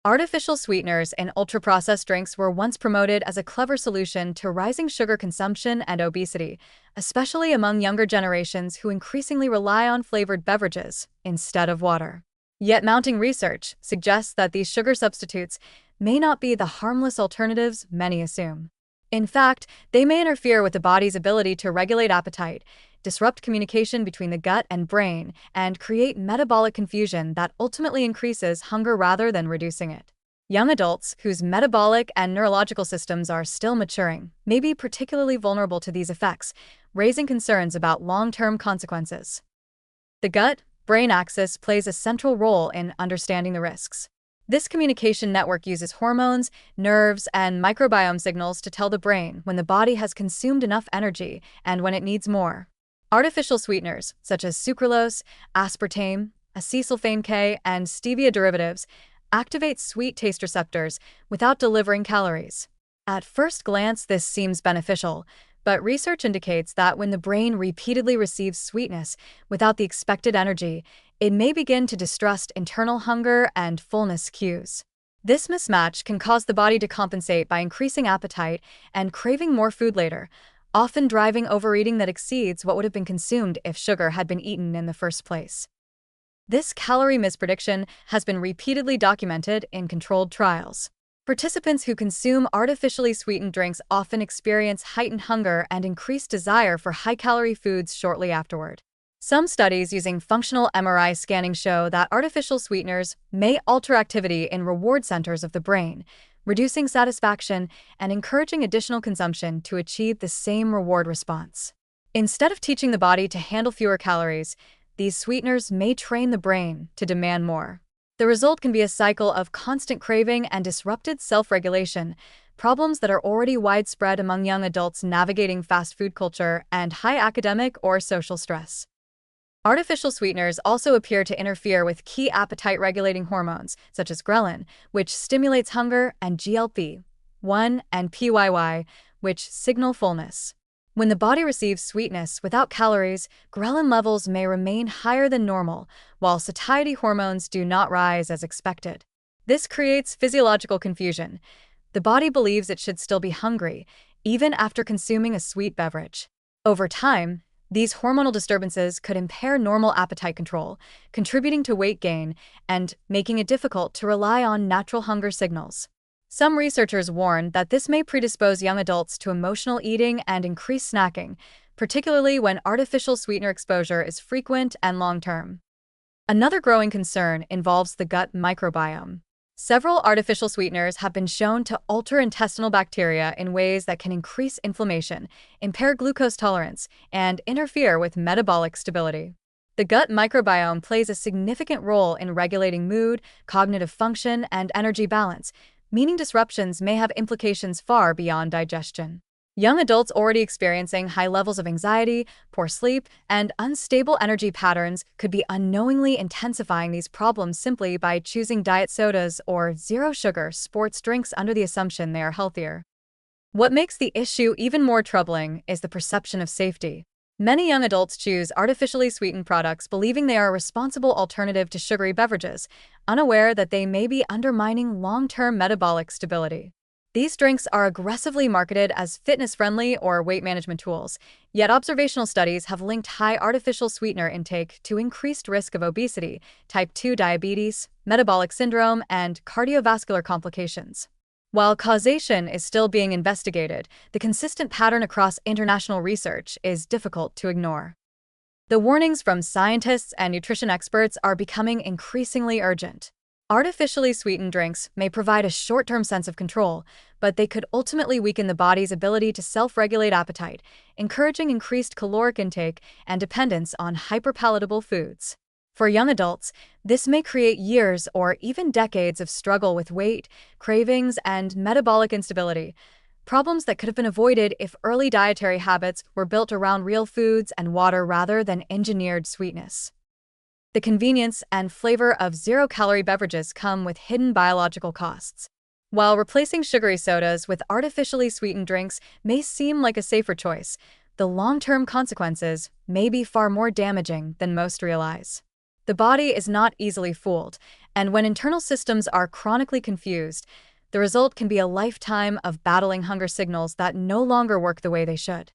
Artificial sweeteners in ultra-processed drinks were once promoted as a clever solution to rising sugar consumption and obesity, especially among younger generations who increasingly rely on flavored beverages instead of water. Yet mounting research suggests that these sugar substitutes may not be the harmless alternatives many assume. In fact, they may interfere with the body's ability to regulate appetite, disrupt communication between the gut and brain, and create metabolic confusion that ultimately increases hunger rather than reducing it. Young adults, whose metabolic and neurological systems are still maturing, may be particularly vulnerable to these effects, raising concerns about long-term consequences. The gut-brain axis plays a central role in understanding the risks. This communication network uses hormones, nerves, and microbiome signals to tell the brain when the body has consumed enough energy and when it needs more. Artificial sweeteners, such as sucralose, aspartame, acesulfame K, and stevia derivatives, activate sweet taste receptors without delivering calories. At first glance, this seems beneficial, but research indicates that when the brain repeatedly receives sweetness without the expected energy, it may begin to distrust internal hunger and fullness cues. This mismatch can cause the body to compensate by increasing appetite and craving more food later, often driving overeating that exceeds what would have been consumed if sugar had been eaten in the first place. This calorie misprediction has been repeatedly documented in controlled trials. Participants who consume artificially sweetened drinks often experience heightened hunger and increased desire for high-calorie foods shortly afterward. Some studies using functional MRI scanning show that artificial sweeteners may alter activity in reward centers of the brain, reducing satisfaction and encouraging additional consumption to achieve the same reward response. Instead of teaching the body to handle fewer calories, these sweeteners may train the brain to demand more. The result can be a cycle of constant craving and disrupted self-regulation, problems that are already widespread among young adults navigating fast food culture and high academic or social stress. Artificial sweeteners also appear to interfere with key appetite-regulating hormones, such as ghrelin, which stimulates hunger, and GLP-1 and PYY, which signal fullness. When the body receives sweetness without calories, ghrelin levels may remain higher than normal, while satiety hormones do not rise as expected. This creates physiological confusion. The body believes it should still be hungry, even after consuming a sweet beverage. Over time, these hormonal disturbances could impair normal appetite control, contributing to weight gain and making it difficult to rely on natural hunger signals. Some researchers warn that this may predispose young adults to emotional eating and increased snacking, particularly when artificial sweetener exposure is frequent and long-term. Another growing concern involves the gut microbiome. Several artificial sweeteners have been shown to alter intestinal bacteria in ways that can increase inflammation, impair glucose tolerance, and interfere with metabolic stability. The gut microbiome plays a significant role in regulating mood, cognitive function, and energy balance, meaning disruptions may have implications far beyond digestion. Young adults already experiencing high levels of anxiety, poor sleep, and unstable energy patterns could be unknowingly intensifying these problems simply by choosing diet sodas or zero-sugar sports drinks under the assumption they are healthier. What makes the issue even more troubling is the perception of safety. Many young adults choose artificially sweetened products believing they are a responsible alternative to sugary beverages, unaware that they may be undermining long-term metabolic stability. These drinks are aggressively marketed as fitness-friendly or weight management tools, yet observational studies have linked high artificial sweetener intake to increased risk of obesity, type 2 diabetes, metabolic syndrome, and cardiovascular complications. While causation is still being investigated, the consistent pattern across international research is difficult to ignore. The warnings from scientists and nutrition experts are becoming increasingly urgent. Artificially sweetened drinks may provide a short-term sense of control, but they could ultimately weaken the body's ability to self-regulate appetite, encouraging increased caloric intake and dependence on hyperpalatable foods. For young adults, this may create years or even decades of struggle with weight, cravings, and metabolic instability, problems that could have been avoided if early dietary habits were built around real foods and water rather than engineered sweetness. The convenience and flavor of zero-calorie beverages come with hidden biological costs. While replacing sugary sodas with artificially sweetened drinks may seem like a safer choice, the long-term consequences may be far more damaging than most realize. The body is not easily fooled, and when internal systems are chronically confused, the result can be a lifetime of battling hunger signals that no longer work the way they should.